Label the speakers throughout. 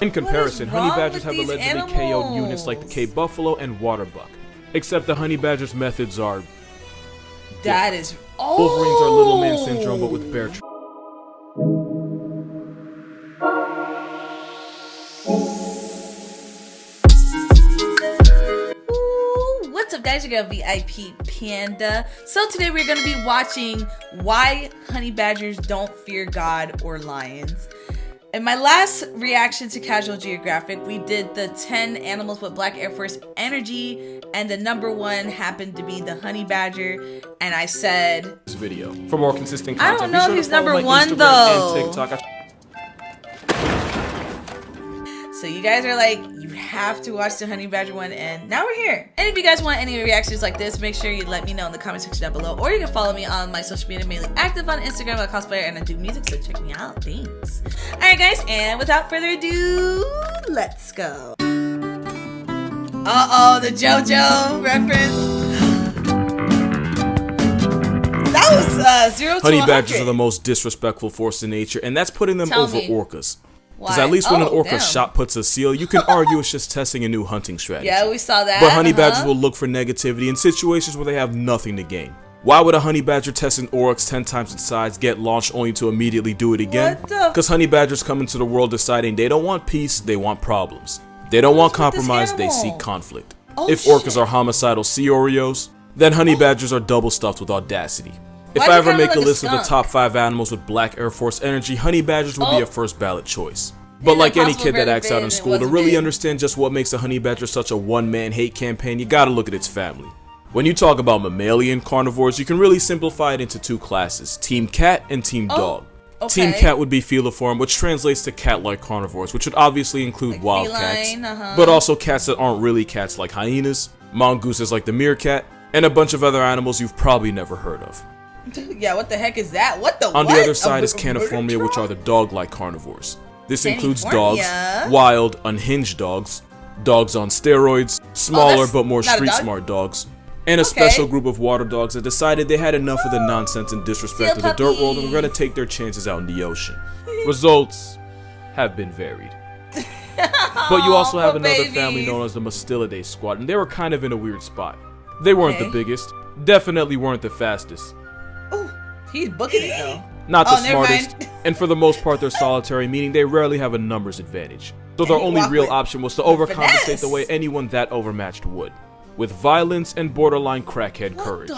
Speaker 1: In comparison, honey
Speaker 2: wrong
Speaker 1: badgers
Speaker 2: with
Speaker 1: have
Speaker 2: these
Speaker 1: allegedly KO'd units like the
Speaker 2: animals?
Speaker 1: Cape buffalo and water buck. Except the honey badger's methods are...
Speaker 2: That is... Oh!
Speaker 1: Wolverines are little man syndrome, but with bear...
Speaker 2: What's up, guys? You got VIP Panda. So today we're going to be watching why honey badgers don't fear God or lions. In my last reaction to Casual Geographic, we did the 10 animals with Black Air Force energy, and the number one happened to be the honey badger. And I said,
Speaker 1: this video for more consistent
Speaker 2: I
Speaker 1: content.
Speaker 2: don't know if he's number one though.
Speaker 1: And TikTok.
Speaker 2: So you guys are like, you have to watch the honey badger one, and now we're here. And if you guys want any reactions like this, make sure you let me know in the comment section down below, or you can follow me on my social media, mainly active on Instagram as a cosplayer, and I do music, so check me out. Thanks. All right, guys, and without further ado, let's go. Uh-oh, the JoJo reference. That was 0 to
Speaker 1: Honey
Speaker 2: 100.
Speaker 1: badgers are the most disrespectful force in nature, and that's putting them over orcas. Because at least when an orca shot puts a seal, you can argue it's just testing a new hunting strategy.
Speaker 2: Yeah, we saw that.
Speaker 1: But honey badgers will look for negativity in situations where they have nothing to gain. Why would a honey badger test an oryx 10 times its size, get launched only to immediately do it again? Because honey badgers come into the world deciding they don't want peace, they want problems. They don't want compromise, they seek conflict. If orcas are homicidal sea Oreos, then honey badgers are double stuffed with audacity. If I ever make a list of the top 5 animals with Black Air Force energy, honey badgers would be a first ballot choice. But like any kid that acts out in school, to really understand just what makes a honey badger such a one-man hate campaign, you gotta look at its family. When you talk about mammalian carnivores, you can really simplify it into 2 classes, Team Cat and Team Dog. Team Cat would be feliform, which translates to cat-like carnivores, which would obviously include wild cats, but also cats that aren't really cats like hyenas, mongooses like the meerkat, and a bunch of other animals you've probably never heard of.
Speaker 2: Yeah, what the heck is that? What the
Speaker 1: On the other side is Caniformia, which are the dog-like carnivores. This includes dogs, wild, unhinged dogs, dogs on steroids, smaller but more street-smart dogs, and a special group of water dogs that decided they had enough of the nonsense and disrespect of the dirt world and were going to take their chances out in the ocean. Results have been varied. But you also have another family known as the Mustelidae squad, and they were kind of in a weird spot. They weren't the biggest, definitely weren't the fastest.
Speaker 2: He's booking it though.
Speaker 1: Not the smartest, and for the most part they're solitary, meaning they rarely have a numbers advantage. So their only real option was to overcompensate the way anyone that overmatched would, with violence and borderline crackhead courage.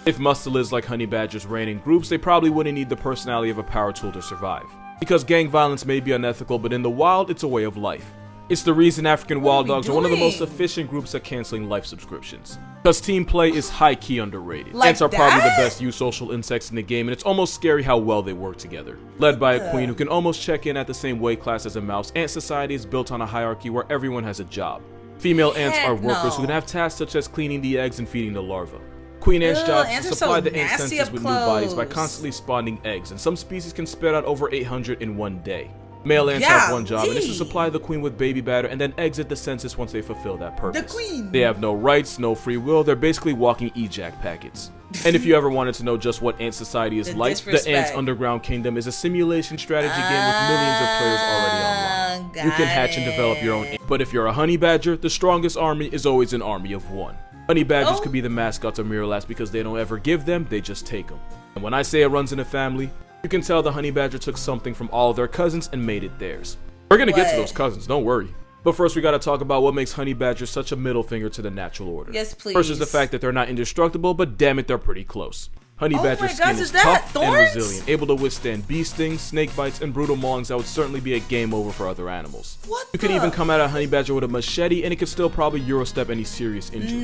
Speaker 1: If mustelids like honey badgers ran in groups, they probably wouldn't need the personality of a power tool to survive. Because gang violence may be unethical, but in the wild, it's a way of life. It's the reason African wild dogs are one of the most efficient groups at canceling life subscriptions. Because team play is high-key underrated. Ants are probably the best social insects in the game, and it's almost scary how well they work together. Led by a queen who can almost check in at the same weight class as a mouse, ant society is built on a hierarchy where everyone has a job. Female ants are workers who can have tasks such as cleaning the eggs and feeding the larvae. Queen ants' job is to supply the ant census with new bodies by constantly spawning eggs, and some species can spit out over 800 in one day. Male ants have one job, and it's to supply the queen with baby batter and then exit the census once they fulfill that purpose. They have no rights, no free will, they're basically walking ejac packets. And if you ever wanted to know just what ant society is like, the Ants Underground Kingdom is a simulation strategy game with millions of players already online. You can hatch and develop your own ant. But if you're a honey badger, the strongest army is always an army of one. Honey badgers could be the mascots of Miralax because they don't ever give them, they just take them. And when I say it runs in a family, you can tell the honey badger took something from all of their cousins and made it theirs. We're gonna get to those cousins, don't worry. But first we gotta talk about what makes honey badgers such a middle finger to the natural order.
Speaker 2: Yes, please.
Speaker 1: First is the fact that they're not indestructible, but damn it, they're pretty close. Honey badger skin is tough and resilient, able to withstand bee stings, snake bites, and brutal maulings that would certainly be a game over for other animals. You could even come at a honey badger with a machete and it could still probably Eurostep any serious injury.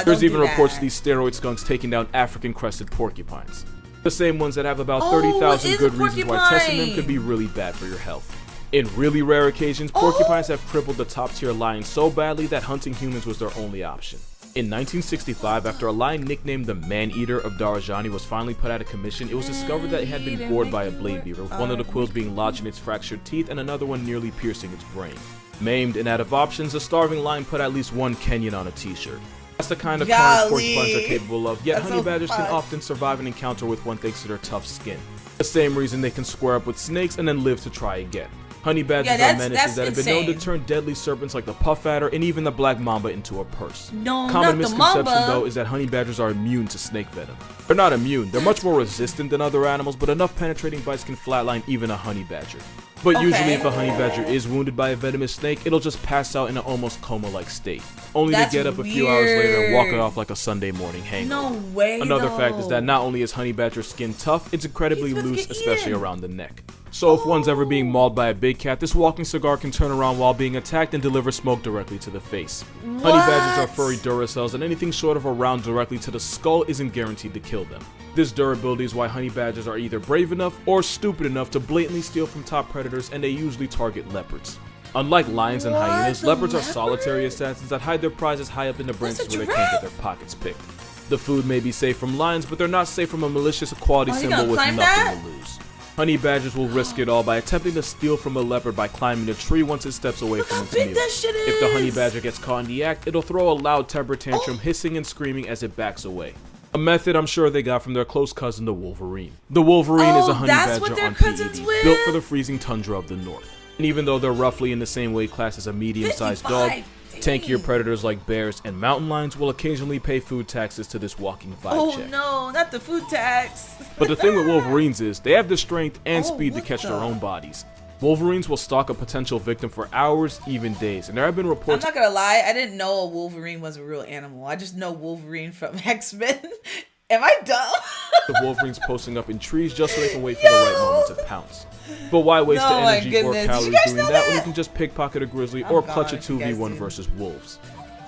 Speaker 1: There's even reports of these steroid skunks taking down African crested porcupines. The same ones that have about 30,000 good reasons why testing them could be really bad for your health. In really rare occasions, porcupines have crippled the top tier lions so badly that hunting humans was their only option. In 1965, after a lion nicknamed the Man-Eater of Darajani was finally put out of commission, it was discovered that it had been gored by a blade beaver, with one of the quills being lodged in its fractured teeth and another one nearly piercing its brain. Maimed and out of options, the starving lion put at least one Kenyan on a t-shirt. That's the kind of carnage porcupines are capable of, yet honey badgers can often survive an encounter with one thanks to their tough skin. The same reason they can square up with snakes and then live to try again. Honey badgers
Speaker 2: Yeah,
Speaker 1: are menaces that have been known to turn deadly serpents like the puff adder and even the black mamba into a purse.
Speaker 2: No,
Speaker 1: Common
Speaker 2: not the
Speaker 1: misconception
Speaker 2: mamba.
Speaker 1: though is that honey badgers are immune to snake venom. They're not immune, they're much more resistant than other animals, but enough penetrating bites can flatline even a honey badger. But usually if a honey badger is wounded by a venomous snake, it'll just pass out in an almost coma-like state, only to get up a few hours later and walk it off like a Sunday morning hangover.
Speaker 2: No way.
Speaker 1: Another fact is that not only is honey badger skin tough, it's incredibly loose, especially around the neck. So if one's ever being mauled by a big cat, this walking cigar can turn around while being attacked and deliver smoke directly to the face. Honey badgers are furry duracells, and anything short of a round directly to the skull isn't guaranteed to kill them. This durability is why honey badgers are either brave enough or stupid enough to blatantly steal from top predators, and they usually target leopards. Unlike lions and hyenas, leopards are solitary assassins that hide their prizes high up in the branches where they can't get their pockets picked. The food may be safe from lions, but they're not safe from a malicious equality symbol with nothing to lose. Honey badgers will risk it all by attempting to steal from a leopard by climbing a tree once it steps away from its meal. If the honey badger gets caught in the act, it'll throw a loud temper tantrum, hissing and screaming as it backs away. A method I'm sure they got from their close cousin, the wolverine. The wolverine is a honey badger on PEDs, built for the freezing tundra of the north. And even though they're roughly in the same weight class as a medium-sized dog, tankier predators like bears and mountain lions will occasionally pay food taxes to this walking vibe check.
Speaker 2: Oh no, not the food tax.
Speaker 1: But the thing with wolverines is, they have the strength and speed to catch their own bodies. Wolverines will stalk a potential victim for hours, even days, and there have been reports—
Speaker 2: I'm not gonna lie, I didn't know a wolverine was a real animal. I just know Wolverine from X-Men. Am I dumb?
Speaker 1: The wolverines posting up in trees just so they can wait for the right moment to pounce. But why waste the energy or calories doing that when you can just pickpocket a grizzly or clutch a 2v1 versus wolves?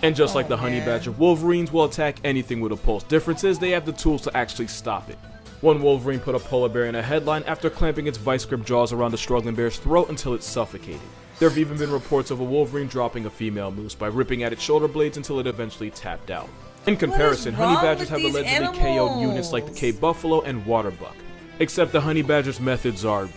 Speaker 1: And just like the honey badger, wolverines will attack anything with a pulse. Difference is they have the tools to actually stop it. One wolverine put a polar bear in a headline after clamping its vice-grip jaws around the struggling bear's throat until it suffocated. There have even been reports of a wolverine dropping a female moose by ripping at its shoulder blades until it eventually tapped out. In comparison, honey badgers have allegedly KO'd units like the Cape buffalo and water buck. Except the honey badger's methods are—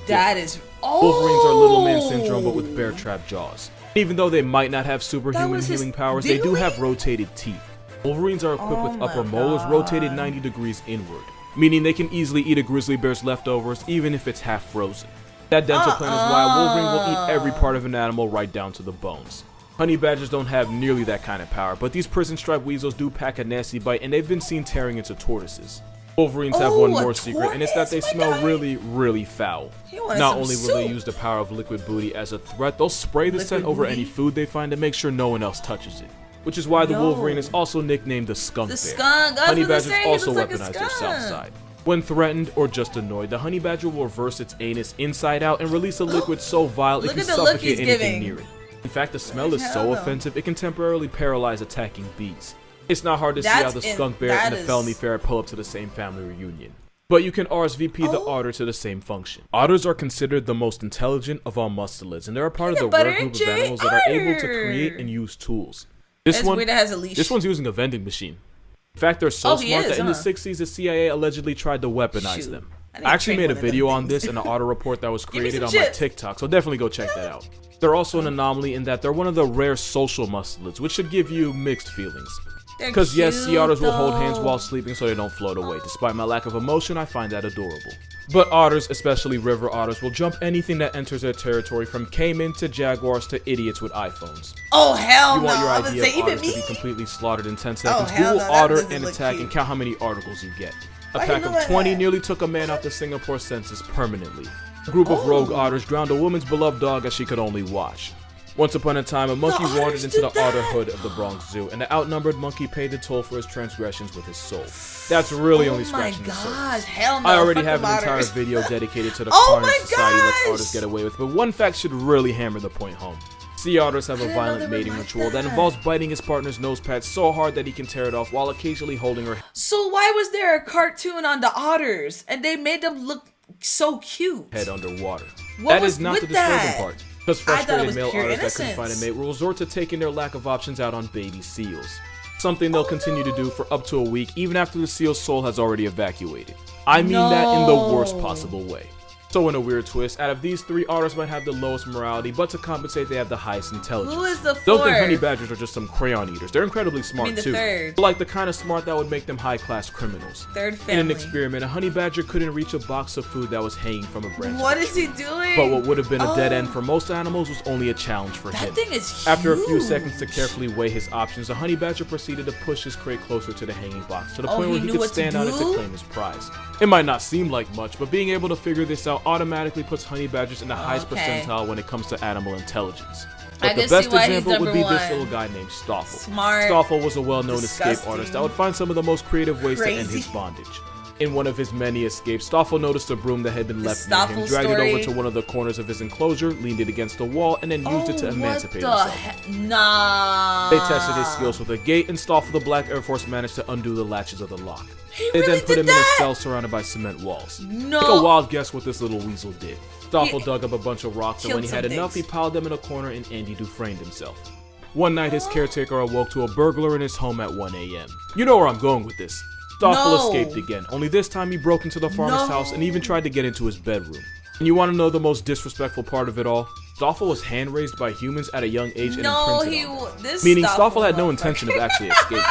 Speaker 1: Wolverines are little man syndrome but with bear trap jaws. Even though they might not have superhuman healing powers, they do have rotated teeth. Wolverines are equipped with upper molars rotated 90 degrees inward, meaning they can easily eat a grizzly bear's leftovers even if it's half frozen. That dental plan is why a wolverine will eat every part of an animal right down to the bones. Honey badgers don't have nearly that kind of power, but these prison-striped weasels do pack a nasty bite, and they've been seen tearing into tortoises. Wolverines have one more secret, and it's that they smell really, really foul. Not only will they use the power of liquid booty as a threat, they'll spray the scent over any food they find to make sure no one else touches it. Which is why the wolverine is also nicknamed the skunk bear. Honey badgers also weaponize their south side. When threatened or just annoyed, the honey badger will reverse its anus inside out and release a liquid so vile it can suffocate anything near it. In fact, the smell is so offensive it can temporarily paralyze attacking bees. It's not hard to see how the skunk bear and the felony ferret pull up to the same family reunion. But you can RSVP the otter to the same function. Otters are considered the most intelligent of all mustelids, and they're a part of the rare group of animals that are able to create and use tools. This one's using a vending machine. In fact, they're so smart that in the 60s, the CIA allegedly tried to weaponize them. I actually made a video on this in an otter report that was created on my TikTok, so definitely go check that out. They're also an anomaly in that they're one of the rare social mustelids, which should give you mixed feelings. Because yes, sea otters will hold hands while sleeping so they don't float away. Despite my lack of emotion, I find that adorable. But otters, especially river otters, will jump anything that enters their territory, from caiman to jaguars to idiots with iPhones.
Speaker 2: Oh hell no!
Speaker 1: You want your idea of otters to be completely slaughtered in 10 seconds? Google otter and attack and count how many articles you get. A pack of 20 nearly took a man off the Singapore census permanently. A group of rogue otters drowned a woman's beloved dog as she could only watch. Once upon a time, a monkey wandered into the otter hood of the Bronx Zoo, and the outnumbered monkey paid the toll for his transgressions with his soul. That's really only scratching the surface.
Speaker 2: Hell no,
Speaker 1: I already have an entire video dedicated to the carnage society lets otters get away with, but one fact should really hammer the point home. Sea otters have a violent mating ritual that involves biting his partner's nose pad so hard that he can tear it off while occasionally holding her.
Speaker 2: So why was there a cartoon on the otters, and they made them look so cute?
Speaker 1: Head underwater. That is not the disturbing part. Because frustrated male otters that couldn't find a mate will resort to taking their lack of options out on baby seals. Something they'll continue to do for up to a week, even after the seal's soul has already evacuated. I mean that in the worst possible way. So in a weird twist, out of these three, otters might have the lowest morality, but to compensate, they have the highest intelligence.
Speaker 2: Who is the fourth?
Speaker 1: Don't think honey badgers are just some crayon eaters. They're incredibly smart
Speaker 2: the
Speaker 1: too.
Speaker 2: third.
Speaker 1: But like the kind of smart that would make them high-class criminals.
Speaker 2: Third family.
Speaker 1: In an experiment, a honey badger couldn't reach a box of food that was hanging from a branch.
Speaker 2: What is he doing?
Speaker 1: But what would have been a dead end for most animals was only a challenge for him.
Speaker 2: That thing is huge.
Speaker 1: After a few seconds to carefully weigh his options, the honey badger proceeded to push his crate closer to the hanging box, to the point where he could stand on it to claim his prize. It might not seem like much, but being able to figure this out automatically puts honey badgers in the highest percentile when it comes to animal intelligence. But the best example would be this little guy named Stoffel.
Speaker 2: Smart.
Speaker 1: Stoffel was a well-known escape artist that would find some of the most creative ways to end his bondage. In one of his many escapes, Stoffel noticed a broom that had been left near him, dragged it over to one of the corners of his enclosure, leaned it against the wall, and then used it to emancipate himself.
Speaker 2: Nah.
Speaker 1: They tested his skills with a gate, and Stoffel the Black Air Force managed to undo the latches of the lock. They then put him in a cell surrounded by cement walls.
Speaker 2: No.
Speaker 1: Take a wild guess what this little weasel did. Stoffel dug up a bunch of rocks, and when he had enough, he piled them in a corner and Andy Dufresne'd himself. One night, his caretaker awoke to a burglar in his home at 1 a.m. You know where I'm going with this. Stoffel escaped again, only this time he broke into the farmer's house and even tried to get into his bedroom. And you want to know the most disrespectful part of it all? Stoffel was hand-raised by humans at a young age and imprinted on them. Meaning Stoffel had no intention of actually escaping.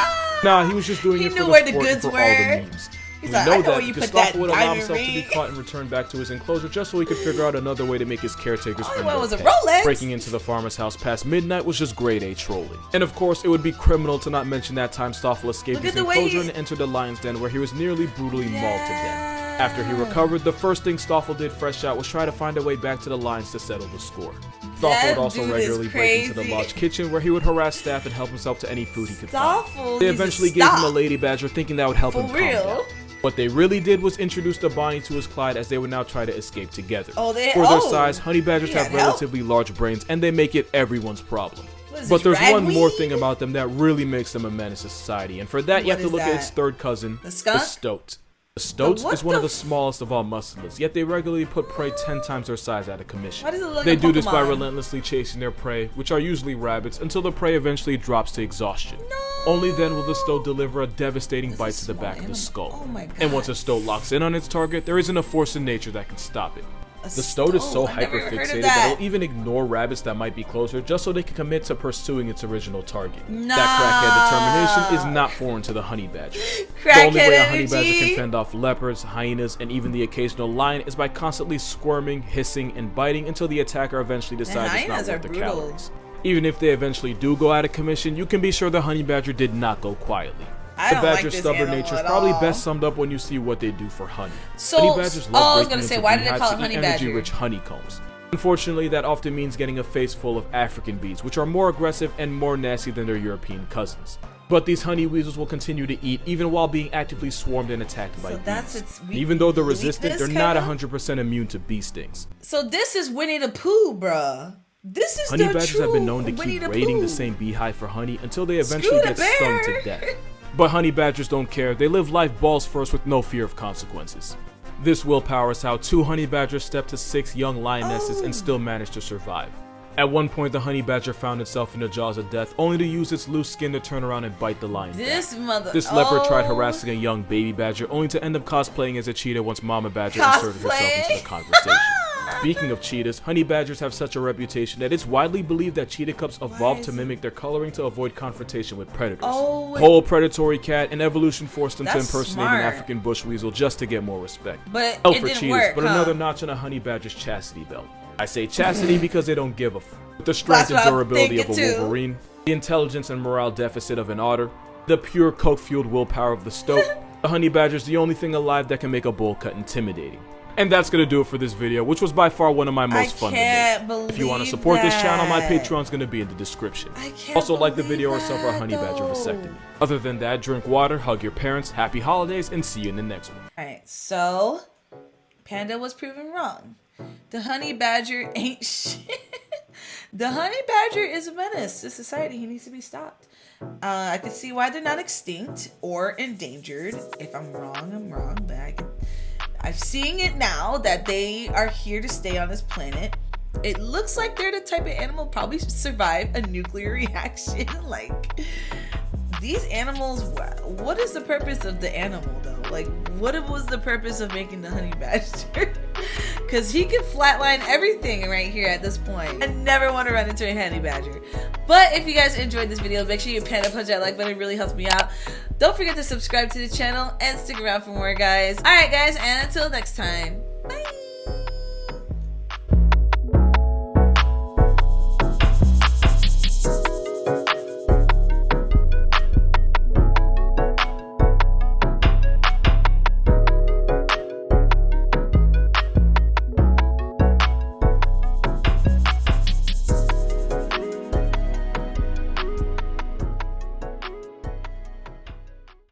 Speaker 1: Nah, he was just doing it for the sport and for all the memes.
Speaker 2: He's
Speaker 1: we
Speaker 2: like,
Speaker 1: know that because Stoffel would allow himself to be caught and returned back to his enclosure just so he could figure out another way to make his caretakers earn their pay. Breaking into the farmer's house past midnight was just grade A trolling. And of course, it would be criminal to not mention that time Stoffel escaped his enclosure and entered the lion's den where he was nearly brutally mauled to death. After he recovered, the first thing Stoffel did fresh out was try to find a way back to the lions to settle the score. Stoffel would also regularly break into the lodge kitchen where he would harass staff and help himself to any food he could find. They eventually gave him a lady badger thinking that would help him calm down. What they really did was introduce the Bonnie to his Clyde as they would now try to escape together. For their size, honey badgers have relatively large brains and they make it everyone's problem. But there's one more thing about them that really makes them a menace to society, and for that you have to look at its third cousin, the Stoat. The Stoats is one of the smallest of all mustelids, yet they regularly put prey 10 times their size out of commission. They do this by relentlessly chasing their prey, which are usually rabbits, until the prey eventually drops to exhaustion. Only then will the Stoat deliver a devastating bite to the back of the skull. And once a Stoat locks in on its target, there isn't a force in nature that can stop it. The Stoat is so hyperfixated that it'll even ignore rabbits that might be closer just so they can commit to pursuing its original target. That crackhead determination is not foreign to the honey badger. The only way a honey badger can fend off leopards, hyenas, and even the occasional lion is by constantly squirming, hissing, and biting until the attacker eventually decides it's not worth the calories. Even if they eventually do go out of commission, you can be sure the honey badger did not go quietly. The badger's stubborn nature is probably best summed up when you see what they do for honey. Honey badgers love breaking into beehives to eat energy-rich honeycombs. Unfortunately, that often means getting a face full of African bees, which are more aggressive and more nasty than their European cousins. But these honey weasels will continue to eat even while being actively swarmed and attacked by bees. Even though they're resistant, they're not 100% immune to bee stings.
Speaker 2: So this is Winnie the Pooh, bruh. This is
Speaker 1: honey badgers have been known to keep raiding the same beehive for honey until they eventually get stung to death. But honey badgers don't care. They live life balls first with no fear of consequences. This willpower is how 2 honey badgers stepped to 6 young lionesses and still managed to survive. At one point, the honey badger found itself in the jaws of death, only to use its loose skin to turn around and bite the lion. This leopard tried harassing a young baby badger, only to end up cosplaying as a cheetah once Mama Badger inserted herself into the conversation. Speaking of cheetahs, honey badgers have such a reputation that it's widely believed that cheetah cubs evolved to mimic their coloring to avoid confrontation with predators. The whole predatory cat and evolution forced them to impersonate an African bush weasel just to get more respect.
Speaker 2: But
Speaker 1: it for cheetahs, but another notch on a honey badger's chastity belt. I say chastity because they don't give a f. With the strength and durability of a wolverine, the intelligence and morale deficit of an otter, the pure coke-fueled willpower of the Stoat, the honey badger's the only thing alive that can make a bull cut intimidating. And that's gonna do it for this video, which was by far one of my most fun to make. If you want to support this channel, my Patreon's gonna be in the description. Also, like the video or suffer a honey badger vasectomy. Other than that, drink water, hug your parents, happy holidays, and see you in the next one.
Speaker 2: Alright, so Panda was proven wrong. The honey badger ain't shit. The honey badger is a menace to society. He needs to be stopped. I can see why they're not extinct or endangered. If I'm wrong, I'm wrong, but I'm seeing it now that they are here to stay on this planet. It looks like they're the type of animal probably survive a nuclear reaction. Like, these animals, what is the purpose of the animal though? Like, what was the purpose of making the honey badger? because he can flatline everything right here at this point. I never want to run into a honey badger. But if you guys enjoyed this video, make sure you panda punch that like button. It really helps me out. Don't forget to subscribe to the channel and stick around for more, guys. Alright guys, and until next time.